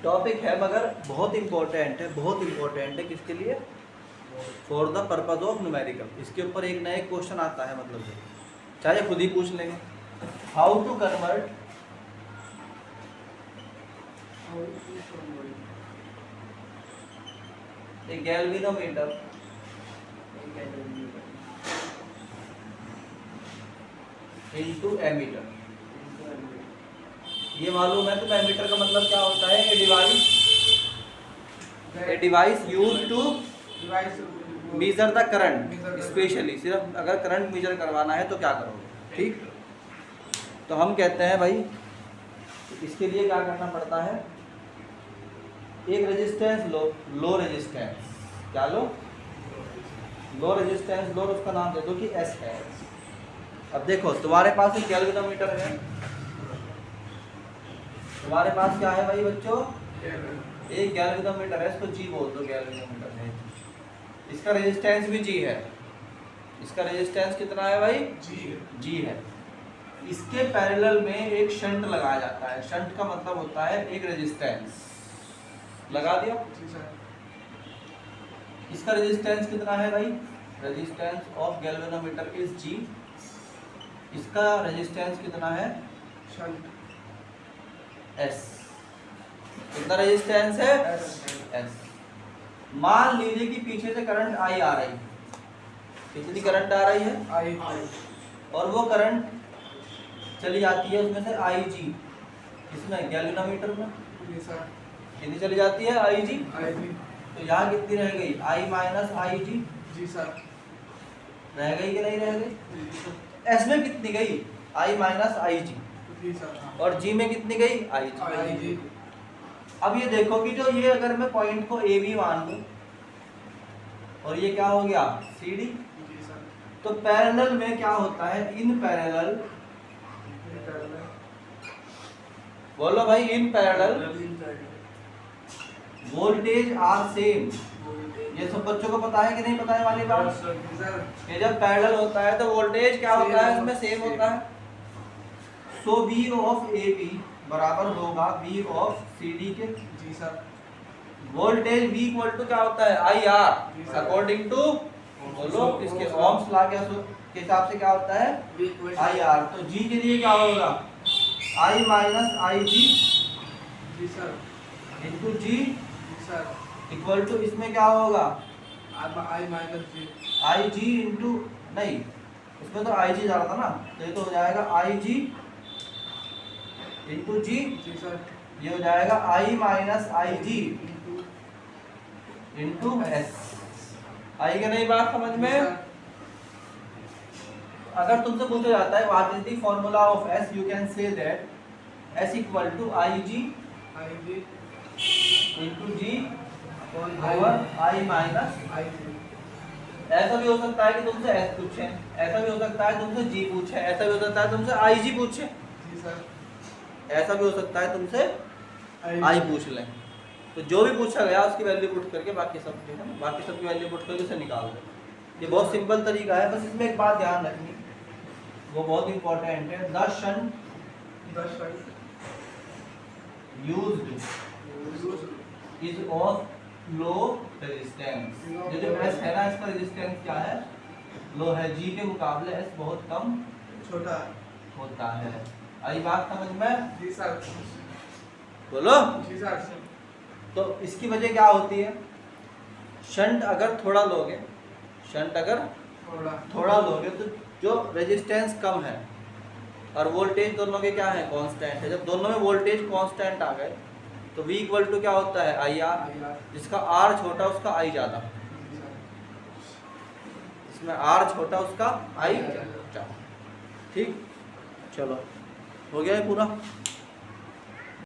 Topic है मगर बहुत इम्पोर्टेंट है, बहुत इम्पोर्टेंट है। किसके लिए? For the purpose of numerical. इसके ऊपर एक नया क्वेश्चन आता है, मतलब चाहे खुद ही पूछ लेंगे। How to convert a galvanometer into ammeter. ये मालूम है तो एमीटर का मतलब क्या होता है? A device use to measure the current. Specially सिर्फ अगर करंट मेजर करवाना है तो क्या करोगे? ठीक, तो हम कहते हैं भाई इसके लिए क्या करना पड़ता है? एक रेजिस्टेंस लो, लो रेजिस्टेंस, क्या लो? लो रेजिस्टेंस लो, उसका नाम दे दो कि एस है। अब देखो तुम्हारे पास एक गैल्वेनोमीटर है, तुम्हारे पास क्या है भाई बच्चों? एक गैल्वेनोमीटर है, इसको जी बोल दो, गैल्वेनोमीटर है। इसका रेजिस्टेंस भी जी है। इसका रेजिस्टेंस कितना है भाई? जी है। इसके पैरेलल में एक शंट लगाया जाता है। शंट का मतलब होता है एक रेजिस्टेंस। लगा दिया? इसका रेजिस्टेंस कितना है भाई? रेजिस्टेंस ऑफ गैल्वेनोमीटर इज जी। इसका रेजिस्टेंस कितना है? एस। कितना रेजिस्टेंस है? एस। मान लीजिए कि पीछे से करंट आई आ रही है। कितनी करंट आ रही है? आई। और वो करंट चली जाती है उसमें से आई जी। इसमें गैल्वेनोमीटर में कितनी चली जाती है? आई जी। तो यहाँ कितनी रह गई? आई minus I ji. Ji sir. रह गई कि नहीं रह गई? एस में कितनी गई? आई माइनस आई जी। और जी में कितनी गई? आई जी। अब ये देखो कि जो ये अगर मैं पॉइंट को ए बी मान लूं और ये क्या हो गया? C D. तो पैरेलल में क्या होता है? इन पैरेलल, बोलो भाई, in parallel voltage are same. ये सब बच्चों को पता है कि नहीं पता है वाली बात? ये जब पैरेलल होता है तो वोल्टेज क्या होता है? इसमें सेम होता है। So V of A B बराबर होगा V ऑफ सी डी के। जी sir. Voltage V equal to क्या होता है? आई आर अकॉर्डिंग टू, बोलो, इसके ओम्स लॉ के हिसाब से क्या होता है? I R. तो G के लिए क्या होगा? I minus I G into G equal to, इसमें क्या होगा? I minus ji, I G into, नहीं इसमें तो आई जी जा रहा था ना, तो ये तो हो जाएगा आई जी इंटू जी। ये हो जाएगा आई minus I G into S. आई क्या नहीं बात समझ में? अगर तुमसे पूछा जाता है what is the formula of S, you can say that S equal to I G into G over I minus I G. ऐसा भी हो सकता है कि तुमसे एस पूछे, ऐसा भी हो सकता है तुमसे जी पूछे, ऐसा भी हो सकता है तुमसे आई जी पूछे। जी सर। ऐसा भी हो सकता है तुमसे आई पूछ लें। तो जो भी पूछा गया उसकी वैल्यू पुट करके बाकी सब जो है, बाकी सब की वैल्यू पुट करके उसे निकाल दो। ये बहुत सिंपल तरीका है। बस इसमें एक बात ध्यान रखनी, वो बहुत इंपॉर्टेंट है। The shunt used is of low resistance. ये जो एस है ना, इसका रेजिस्टेंस क्या है? लो है। जी के मुकाबले एस बहुत कम छोटा होता है। आई बात समझ में? जी सर। बोलो। जी सर। तो इसकी वजह क्या होती है? शंट अगर थोड़ा लोगे, शंट अगर थोड़ा लोगे तो जो रेजिस्टेंस कम है और वोल्टेज दोनों के क्या है? कांस्टेंट है। जब दोनों में वोल्टेज कांस्टेंट आ गए तो V इक्वल टू क्या होता है? I R. जिसका R छोटा उसका I ज़्यादा, इसमें R छोटा उसका I ज़्यादा। ठीक, चलो हो गया है पूरा।